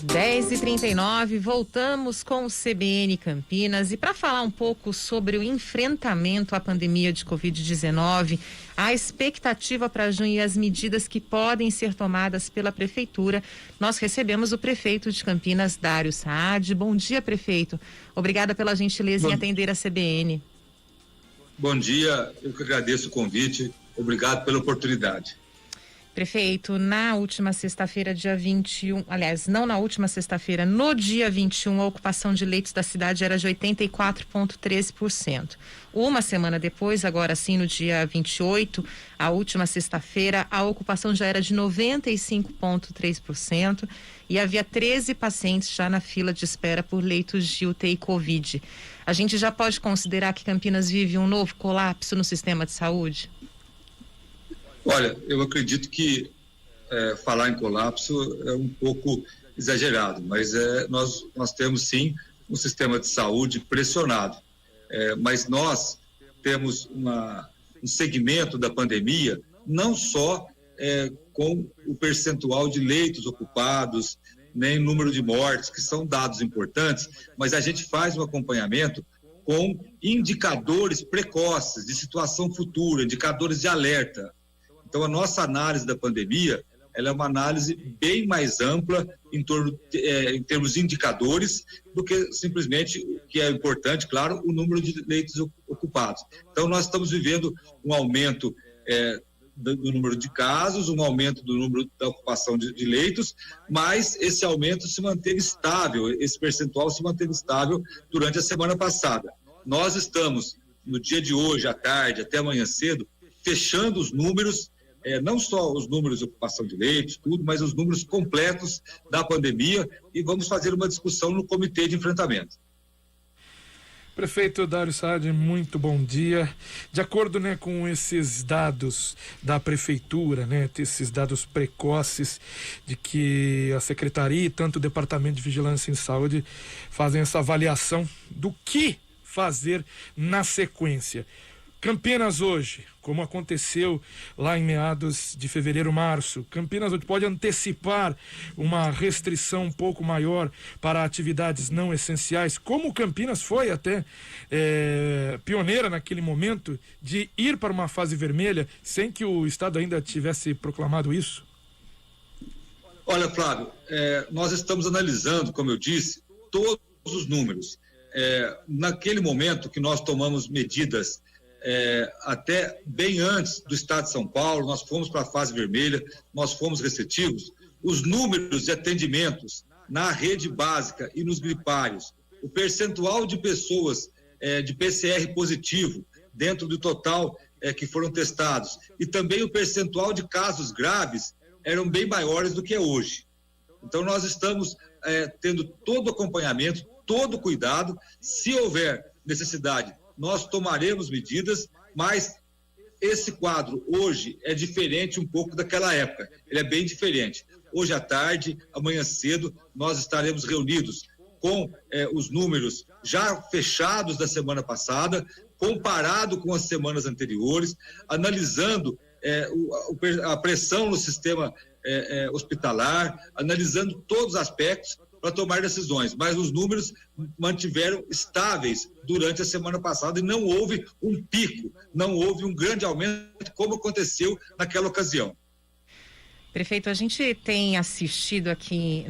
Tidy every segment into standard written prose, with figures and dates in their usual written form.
10h39, voltamos com o CBN Campinas e para falar um pouco sobre o enfrentamento à pandemia de Covid-19, a expectativa para junho e as medidas que podem ser tomadas pela Prefeitura, nós recebemos o prefeito de Campinas, Dário Saad. Bom dia, prefeito. Obrigada pela gentileza em atender a CBN. Bom dia, eu que agradeço o convite, obrigado pela oportunidade. Prefeito, na última sexta-feira, dia 21, aliás, não na última sexta-feira, no dia 21, a ocupação de leitos da cidade era de 84,13%. Uma semana depois, agora sim, no dia 28, a última sexta-feira, a ocupação já era de 95,3% e havia 13 pacientes já na fila de espera por leitos de UTI Covid. A gente já pode considerar que Campinas vive um novo colapso no sistema de saúde? Olha, eu acredito que falar em colapso é um pouco exagerado, mas nós temos sim um sistema de saúde pressionado, mas nós temos um segmento da pandemia não só com o percentual de leitos ocupados, nem número de mortes, que são dados importantes, mas a gente faz um acompanhamento com indicadores precoces de situação futura, indicadores de alerta. Então, a nossa análise da pandemia, ela é uma análise bem mais ampla em termos de indicadores do que simplesmente, o que é importante, claro, o número de leitos ocupados. Então, nós estamos vivendo um aumento do número de casos, um aumento do número da ocupação de leitos, mas esse aumento se manteve estável, esse percentual se manteve estável durante a semana passada. Nós estamos, no dia de hoje, à tarde, até amanhã cedo, fechando os números, não só os números de ocupação de leitos, tudo, mas os números completos da pandemia, e vamos fazer uma discussão no comitê de enfrentamento. Prefeito Dário Saad, muito bom dia. De acordo, com esses dados da prefeitura, esses dados precoces de que a secretaria e tanto o Departamento de Vigilância em Saúde fazem essa avaliação do que fazer na sequência. Campinas hoje, como aconteceu lá em meados de fevereiro, março, Campinas hoje pode antecipar uma restrição um pouco maior para atividades não essenciais, como Campinas foi até pioneira naquele momento de ir para uma fase vermelha sem que o Estado ainda tivesse proclamado isso? Olha, Flávio, nós estamos analisando, como eu disse, todos os números. Naquele momento que nós tomamos medidas até bem antes do Estado de São Paulo, nós fomos para a fase vermelha, nós fomos restritivos, os números de atendimentos na rede básica e nos gripários, o percentual de pessoas de PCR positivo dentro do total que foram testados e também o percentual de casos graves eram bem maiores do que é hoje. Então nós estamos tendo todo o acompanhamento, todo o cuidado, se houver necessidade, nós tomaremos medidas, mas esse quadro hoje é diferente um pouco daquela época, ele é bem diferente. Hoje à tarde, amanhã cedo, nós estaremos reunidos com os números já fechados da semana passada, comparado com as semanas anteriores, analisando a pressão no sistema hospitalar, analisando todos os aspectos para tomar decisões, mas os números mantiveram estáveis durante a semana passada e não houve um pico, não houve um grande aumento como aconteceu naquela ocasião. Prefeito, a gente tem assistido aqui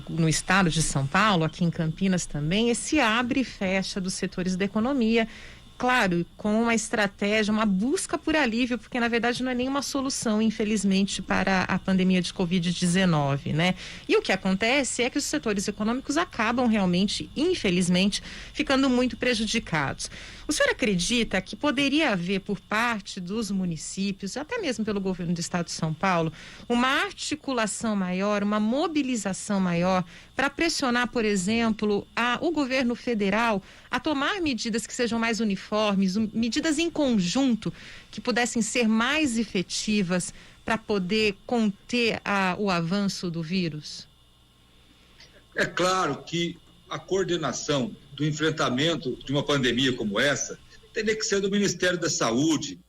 no estado de São Paulo, aqui em Campinas também, esse abre e fecha dos setores da economia, claro, com uma estratégia, uma busca por alívio, porque na verdade não é nenhuma solução, infelizmente, para a pandemia de Covid-19, E o que acontece é que os setores econômicos acabam realmente, infelizmente, ficando muito prejudicados. O senhor acredita que poderia haver por parte dos municípios, até mesmo pelo governo do estado de São Paulo, uma articulação maior, uma mobilização maior para pressionar, por exemplo, o governo federal a tomar medidas que sejam mais uniformes, medidas em conjunto que pudessem ser mais efetivas para poder conter o avanço do vírus? É claro que a coordenação do enfrentamento de uma pandemia como essa teria que ser do Ministério da Saúde,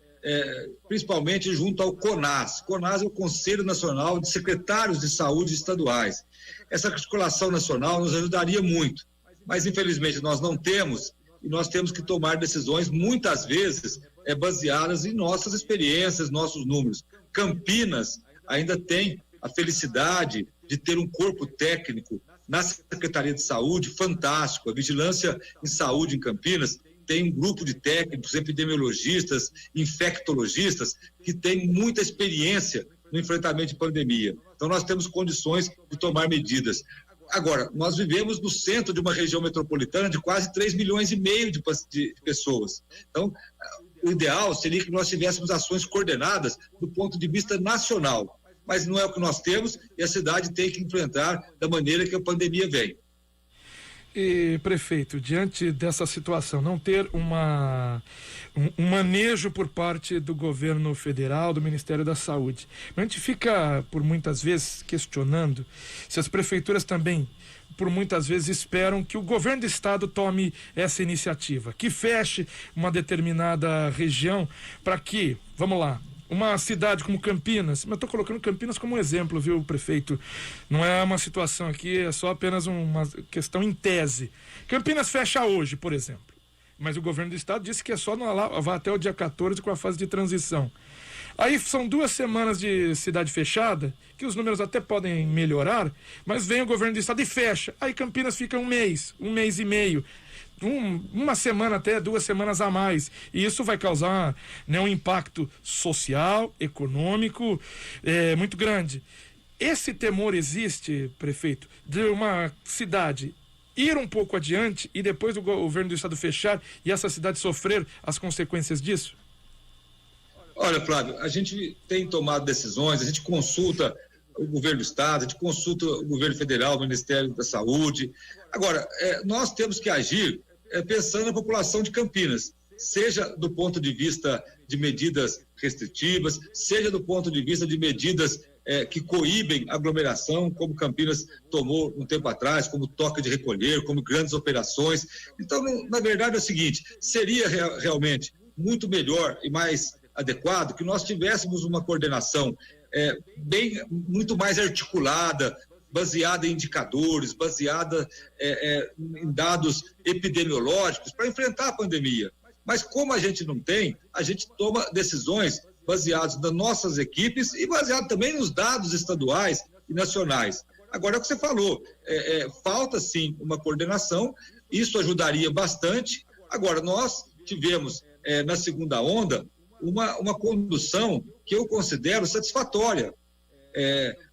principalmente junto ao CONAS. CONAS é o Conselho Nacional de Secretários de Saúde Estaduais. Essa articulação nacional nos ajudaria muito, mas infelizmente nós não temos, e nós temos que tomar decisões muitas vezes baseadas em nossas experiências, nossos números. Campinas ainda tem a felicidade de ter um corpo técnico na Secretaria de Saúde fantástico. A Vigilância em Saúde em Campinas tem um grupo de técnicos, epidemiologistas, infectologistas, que tem muita experiência no enfrentamento de pandemia. Então, nós temos condições de tomar medidas. Agora, nós vivemos no centro de uma região metropolitana de quase 3,5 milhões de pessoas. Então, o ideal seria que nós tivéssemos ações coordenadas do ponto de vista nacional, mas não é o que nós temos e a cidade tem que enfrentar da maneira que a pandemia vem. E, prefeito, diante dessa situação, não ter um manejo por parte do governo federal, do Ministério da Saúde, a gente fica, por muitas vezes, questionando se as prefeituras também, por muitas vezes, esperam que o governo do estado tome essa iniciativa, que feche uma determinada região para que, vamos lá, uma cidade como Campinas, mas eu estou colocando Campinas como exemplo, viu, prefeito? Não é uma situação aqui, é só apenas uma questão em tese. Campinas fecha hoje, por exemplo, mas o governo do estado disse que é só vai até o dia 14 com a fase de transição. Aí são 2 semanas de cidade fechada, que os números até podem melhorar, mas vem o governo do estado e fecha. Aí Campinas fica um mês e meio. Uma semana até 2 semanas a mais, e isso vai causar, né, um impacto social, econômico muito grande. Esse temor existe, prefeito, de uma cidade ir um pouco adiante e depois do governo do estado fechar e essa cidade sofrer as consequências disso? Olha, Flávio, a gente tem tomado decisões, a gente consulta o governo do estado, a gente consulta o governo federal, o Ministério da Saúde. Agora, nós temos que agir pensando na população de Campinas, seja do ponto de vista de medidas restritivas, seja do ponto de vista de medidas que coíbem aglomeração, como Campinas tomou um tempo atrás, como toque de recolher, como grandes operações. Então, na verdade é o seguinte, seria realmente muito melhor e mais adequado que nós tivéssemos uma coordenação muito mais articulada, baseada em indicadores, baseada em dados epidemiológicos para enfrentar a pandemia. Mas como a gente não tem, a gente toma decisões baseadas nas nossas equipes e baseado também nos dados estaduais e nacionais. Agora, é o que você falou, falta sim uma coordenação, isso ajudaria bastante. Agora, nós tivemos na segunda onda uma condução que eu considero satisfatória.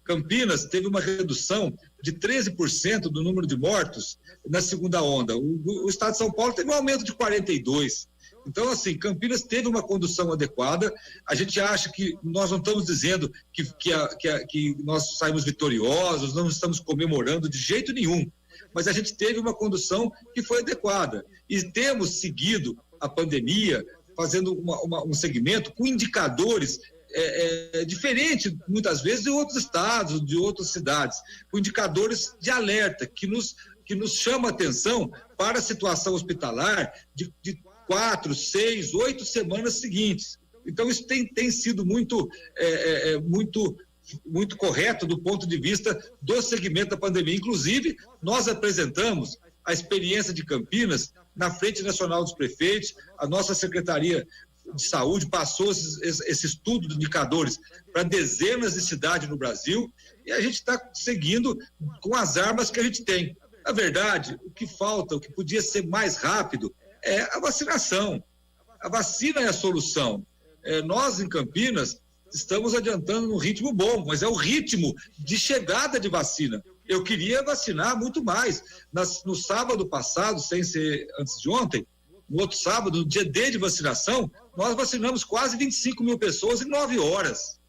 Campinas teve uma redução de 13% do número de mortos na segunda onda. O estado de São Paulo teve um aumento de 42%. Então, assim, Campinas teve uma condução adequada. A gente acha que nós não estamos dizendo que nós saímos vitoriosos, não estamos comemorando de jeito nenhum. Mas a gente teve uma condução que foi adequada. E temos seguido a pandemia fazendo um segmento com indicadores diferente, muitas vezes, de outros estados, de outras cidades, com indicadores de alerta, que nos chama a atenção para a situação hospitalar de 4, 6, 8 semanas seguintes. Então, isso tem sido muito correto do ponto de vista do segmento da pandemia. Inclusive, nós apresentamos a experiência de Campinas na Frente Nacional dos Prefeitos, a nossa Secretaria de Saúde passou esse estudo de indicadores para dezenas de cidades no Brasil e a gente está seguindo com as armas que a gente tem. Na verdade, o que falta, o que podia ser mais rápido é a vacinação. A vacina é a solução. Nós, em Campinas, estamos adiantando num ritmo bom, mas é o ritmo de chegada de vacina. Eu queria vacinar muito mais. No sábado passado, sem ser antes de ontem, no outro sábado, no dia D de vacinação, nós vacinamos quase 25 mil pessoas em 9 horas.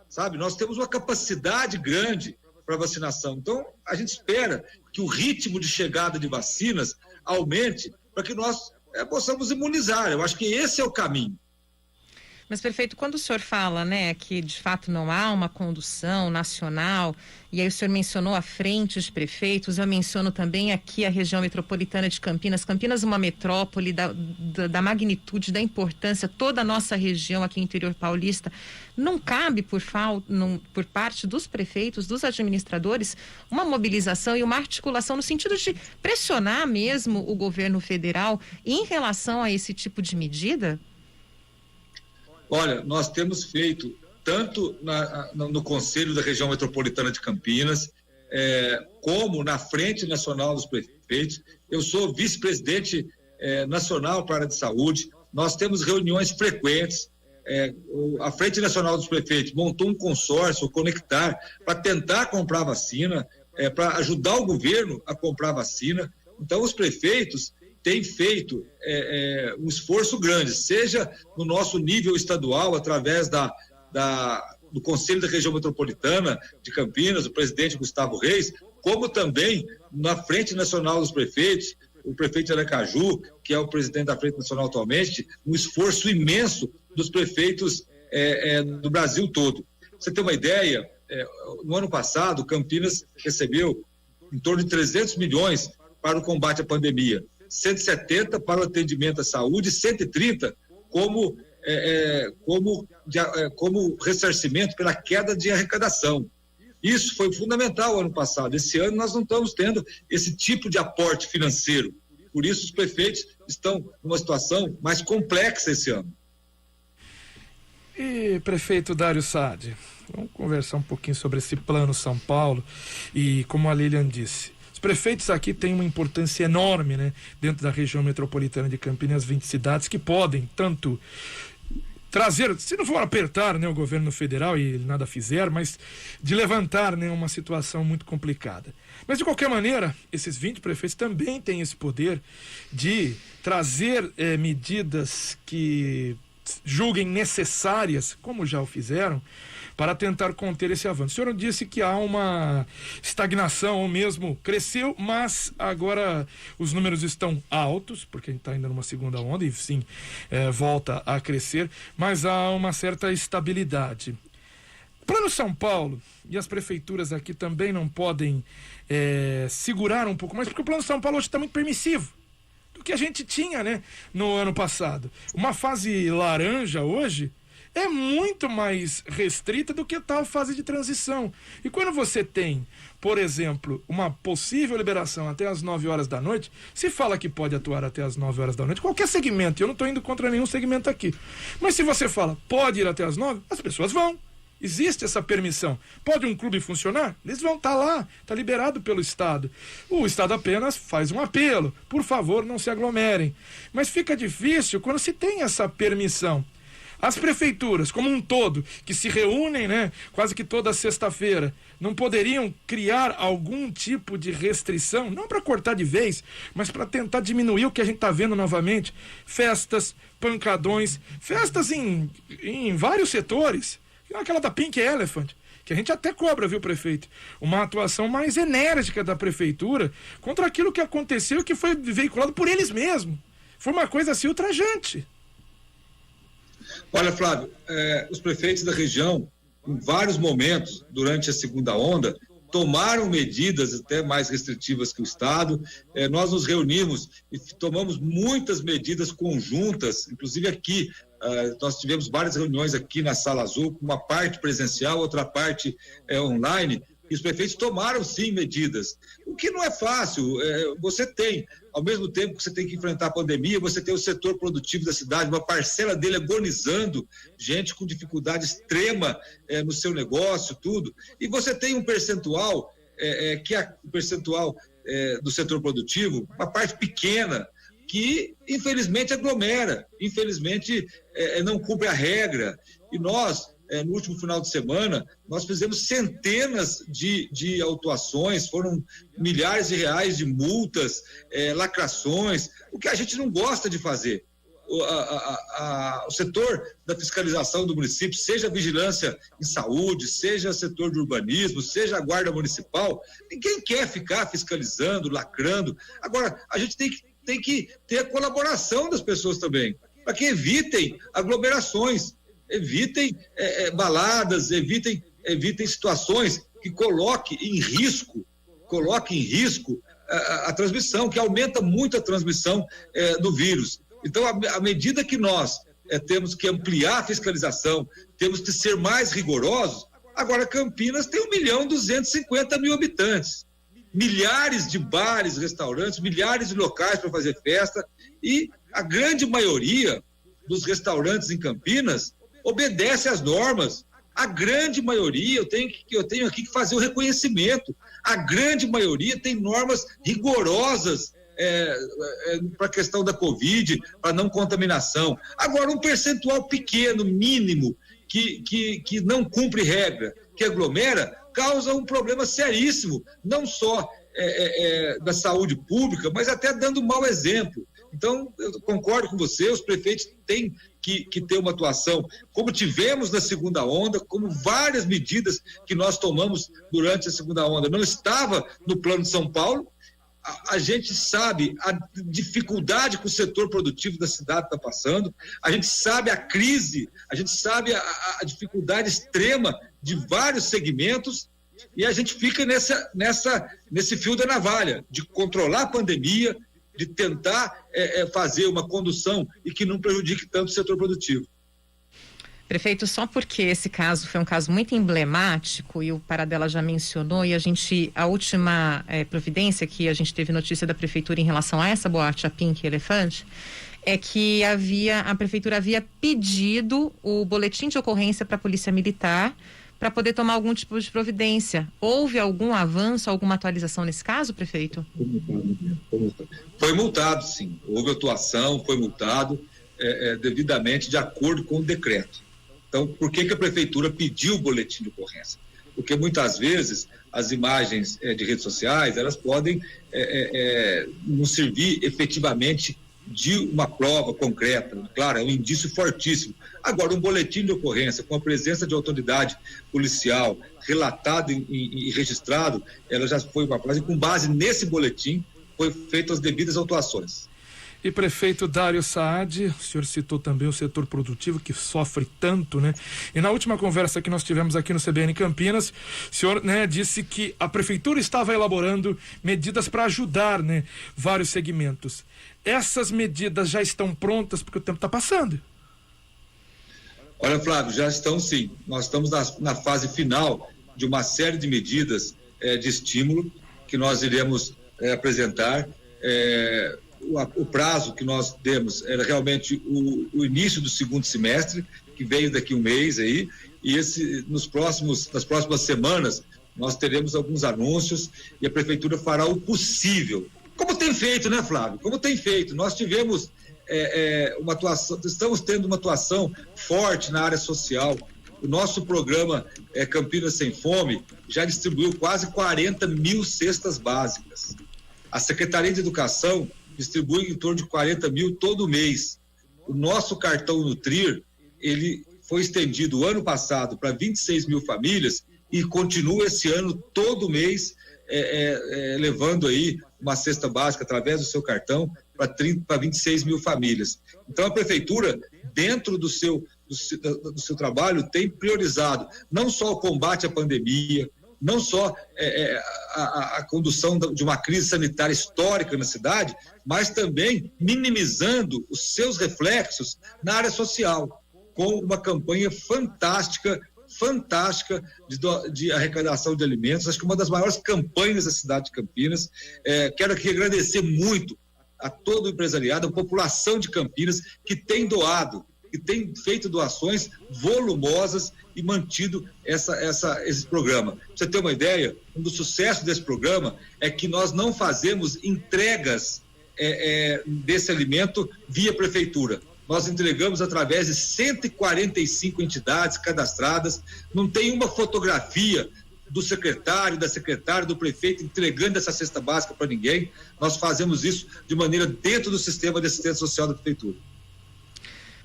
Sabe? Nós temos uma capacidade grande para vacinação. Então, a gente espera que o ritmo de chegada de vacinas aumente para que nós possamos imunizar. Eu acho que esse é o caminho. Mas, prefeito, quando o senhor fala, né, que de fato não há uma condução nacional, e aí o senhor mencionou a frente de prefeitos, eu menciono também aqui a região metropolitana de Campinas. Campinas é uma metrópole da magnitude, da importância, toda a nossa região aqui interior paulista. Não cabe por parte dos prefeitos, dos administradores, uma mobilização e uma articulação no sentido de pressionar mesmo o governo federal em relação a esse tipo de medida? Olha, nós temos feito tanto no Conselho da Região Metropolitana de Campinas, como na Frente Nacional dos Prefeitos. Eu sou vice-presidente nacional para a área de saúde. Nós temos reuniões frequentes. A Frente Nacional dos Prefeitos montou um consórcio, o Conectar, para tentar comprar vacina, para ajudar o governo a comprar vacina. Então, os prefeitos têm feito um esforço grande, seja no nosso nível estadual, através do Conselho da Região Metropolitana de Campinas, o presidente Gustavo Reis, como também na Frente Nacional dos Prefeitos, o prefeito de Aracaju, que é o presidente da Frente Nacional atualmente, um esforço imenso dos prefeitos do Brasil todo. Pra você ter uma ideia, no ano passado, Campinas recebeu em torno de 300 milhões para o combate à pandemia, 170 para o atendimento à saúde, 130 como ressarcimento pela queda de arrecadação. Isso foi fundamental ano passado. Esse ano nós não estamos tendo esse tipo de aporte financeiro. Por isso os prefeitos estão numa situação mais complexa esse ano. E prefeito Dário Saad, vamos conversar um pouquinho sobre esse Plano São Paulo e, como a Lilian disse, os prefeitos aqui têm uma importância enorme, né, dentro da região metropolitana de Campinas, 20 cidades que podem tanto trazer, se não for apertar, né, o governo federal, e nada fizer, mas de levantar, né, uma situação muito complicada. Mas de qualquer maneira, esses 20 prefeitos também têm esse poder de trazer medidas que julguem necessárias, como já o fizeram, para tentar conter esse avanço. O senhor disse que há uma estagnação, ou mesmo cresceu, mas agora os números estão altos, porque a gente está ainda numa segunda onda, e sim, volta a crescer, mas há uma certa estabilidade. Plano São Paulo e as prefeituras aqui também não podem segurar um pouco mais, porque o Plano São Paulo hoje está muito permissivo do que a gente tinha, né, no ano passado. Uma fase laranja hoje é muito mais restrita do que tal fase de transição. E quando você tem, por exemplo, uma possível liberação até as 9 horas da noite, se fala que pode atuar até as 9 horas da noite, qualquer segmento, eu não estou indo contra nenhum segmento aqui, mas se você fala, pode ir até as 9, as pessoas vão. Existe essa permissão. Pode um clube funcionar? Eles vão estar lá, está liberado pelo Estado. O Estado apenas faz um apelo, por favor, não se aglomerem. Mas fica difícil quando se tem essa permissão. As prefeituras, como um todo, que se reúnem, né, quase que toda sexta-feira, não poderiam criar algum tipo de restrição, não para cortar de vez, mas para tentar diminuir o que a gente está vendo novamente? Festas, pancadões, festas em vários setores. Aquela da Pink Elephant, que a gente até cobra, viu, prefeito? Uma atuação mais enérgica da prefeitura contra aquilo que aconteceu e que foi veiculado por eles mesmos. Foi uma coisa assim ultrajante. Olha, Flávio, os prefeitos da região, em vários momentos, durante a segunda onda, tomaram medidas até mais restritivas que o Estado. Nós nos reunimos e tomamos muitas medidas conjuntas, inclusive aqui. Nós tivemos várias reuniões aqui na Sala Azul, uma parte presencial, outra parte online, e os prefeitos tomaram sim medidas, o que não é fácil. Você tem, ao mesmo tempo que você tem que enfrentar a pandemia, você tem o setor produtivo da cidade, uma parcela dele agonizando, gente com dificuldade extrema no seu negócio, tudo, e você tem um percentual, que é o percentual do setor produtivo, uma parte pequena, que infelizmente aglomera, infelizmente não cumpre a regra. E nós, no último final de semana, nós fizemos centenas de autuações, foram milhares de reais de multas, lacrações, o que a gente não gosta de fazer. O setor da fiscalização do município, seja a vigilância em saúde, seja o setor de urbanismo, seja a guarda municipal, ninguém quer ficar fiscalizando, lacrando. Agora, a gente tem que ter a colaboração das pessoas também, para que evitem aglomerações. evitem baladas, evitem situações que coloquem em risco a transmissão, que aumenta muito a transmissão do vírus. Então, à medida que nós temos que ampliar a fiscalização, temos que ser mais rigorosos. Agora, Campinas tem 1.250.000 habitantes, milhares de bares, restaurantes, milhares de locais para fazer festa, e a grande maioria dos restaurantes em Campinas obedece às normas. A grande maioria, eu tenho aqui que fazer o reconhecimento, a grande maioria tem normas rigorosas para a questão da Covid, para não contaminação. Agora, um percentual pequeno, mínimo, que não cumpre regra, que aglomera, causa um problema seríssimo, não só da saúde pública, mas até dando mau exemplo. Então, eu concordo com você, os prefeitos têm que ter uma atuação, como tivemos na segunda onda, como várias medidas que nós tomamos durante a segunda onda. Não estava no plano de São Paulo. A gente sabe a dificuldade que o setor produtivo da cidade está passando, a gente sabe a crise, a gente sabe a dificuldade extrema de vários segmentos, e a gente fica nesse fio da navalha, de controlar a pandemia, de tentar fazer uma condução e que não prejudique tanto o setor produtivo. Prefeito, só porque esse caso foi um caso muito emblemático e o Paradela já mencionou, e a última providência que a gente teve notícia da prefeitura em relação a essa boate, a Pink Elefante, é que a prefeitura havia pedido o boletim de ocorrência para a Polícia Militar para poder tomar algum tipo de providência. Houve algum avanço, alguma atualização nesse caso, prefeito? Foi multado, sim. Houve atuação, foi multado devidamente de acordo com o decreto. Então, por que a prefeitura pediu o boletim de ocorrência? Porque muitas vezes as imagens de redes sociais, elas podem não servir efetivamente de uma prova concreta. Claro, é um indício fortíssimo. Agora, um boletim de ocorrência com a presença de autoridade policial relatado e registrado, ela já foi uma prova, e com base nesse boletim foi feitas as devidas autuações. E prefeito Dário Saad, o senhor citou também o setor produtivo que sofre tanto, né? E na última conversa que nós tivemos aqui no CBN Campinas, o senhor, né, disse que a prefeitura estava elaborando medidas para ajudar, né, vários segmentos. Essas medidas já estão prontas porque o tempo está passando? Olha, Flávio, já estão sim. Nós estamos na fase final de uma série de medidas de estímulo que nós iremos apresentar. O prazo que nós demos era realmente o início do segundo semestre, que veio daqui um mês aí, e nas próximas semanas nós teremos alguns anúncios e a prefeitura fará o possível, como tem feito, né, Flávio? Como tem feito. Nós tivemos uma atuação, estamos tendo uma atuação forte na área social. O nosso programa Campinas Sem Fome já distribuiu quase 40 mil cestas básicas. A Secretaria de Educação distribui em torno de 40 mil todo mês. O nosso cartão Nutrir, ele foi estendido ano passado para 26 mil famílias e continua esse ano todo mês levando aí uma cesta básica através do seu cartão para 26 mil famílias. Então a prefeitura, dentro do seu trabalho, tem priorizado não só o combate à pandemia, não só a condução de uma crise sanitária histórica na cidade, mas também minimizando os seus reflexos na área social, com uma campanha fantástica de arrecadação de alimentos. Acho que uma das maiores campanhas da cidade de Campinas. Quero aqui agradecer muito a todo o empresariado, a população de Campinas que tem doado, que tem feito doações volumosas e mantido esse programa. Pra você ter uma ideia, um dos sucessos desse programa é que nós não fazemos entregas desse alimento via prefeitura. Nós entregamos através de 145 entidades cadastradas, não tem uma fotografia do secretário, da secretária, do prefeito entregando essa cesta básica para ninguém. Nós fazemos isso de maneira dentro do sistema de assistência social da prefeitura.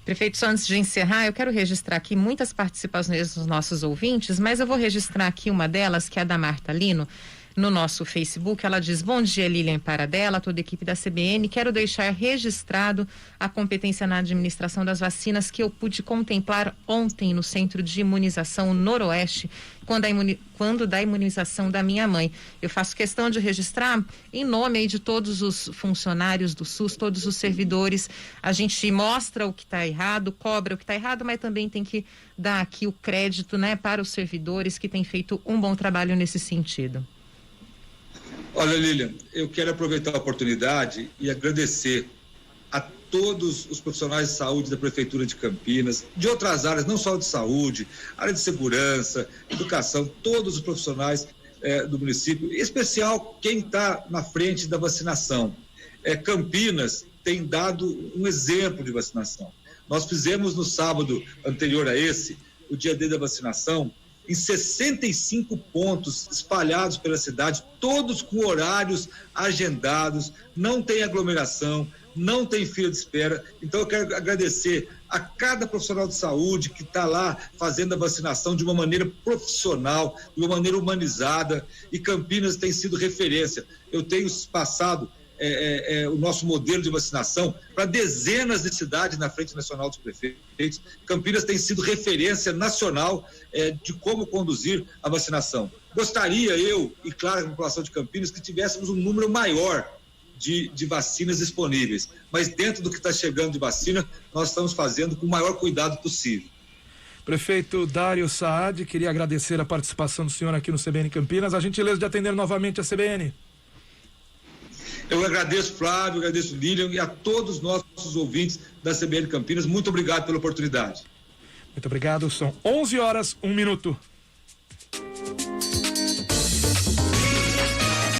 Prefeito, só antes de encerrar, eu quero registrar aqui muitas participações dos nossos ouvintes, mas eu vou registrar aqui uma delas, que é a da Marta Lino. no nosso Facebook. Ela diz: bom dia, Lilian Paradela, toda a equipe da CBN. Quero deixar registrado a competência na administração das vacinas que eu pude contemplar ontem no Centro de Imunização Noroeste, quando da imunização da minha mãe. Eu faço questão de registrar em nome aí de todos os funcionários do SUS, todos os servidores. A gente mostra o que está errado, cobra o que está errado, mas também tem que dar aqui o crédito, né, para os servidores que têm feito um bom trabalho nesse sentido. Olha, Lilian, eu quero aproveitar a oportunidade e agradecer a todos os profissionais de saúde da Prefeitura de Campinas, de outras áreas, não só de saúde, área de segurança, educação, todos os profissionais do município, em especial quem está na frente da vacinação. Campinas tem dado um exemplo de vacinação. Nós fizemos no sábado anterior a esse, o dia D da vacinação, em 65 pontos espalhados pela cidade, todos com horários agendados, não tem aglomeração, não tem fila de espera. Então eu quero agradecer a cada profissional de saúde que está lá fazendo a vacinação de uma maneira profissional, de uma maneira humanizada, e Campinas tem sido referência. Eu tenho passado o nosso modelo de vacinação para dezenas de cidades na Frente Nacional dos Prefeitos. Campinas tem sido referência nacional de como conduzir a vacinação. Gostaria eu, e claro a população de Campinas, que tivéssemos um número maior de vacinas disponíveis, mas dentro do que está chegando de vacina, nós estamos fazendo com o maior cuidado possível. Prefeito Dário Saad, queria agradecer a participação do senhor aqui no CBN Campinas, a gentileza de atender novamente a CBN. Eu agradeço, Flávio, agradeço, Lilian, e a todos os nossos ouvintes da CBN Campinas. Muito obrigado pela oportunidade. Muito obrigado. São 11 horas, 1 minuto.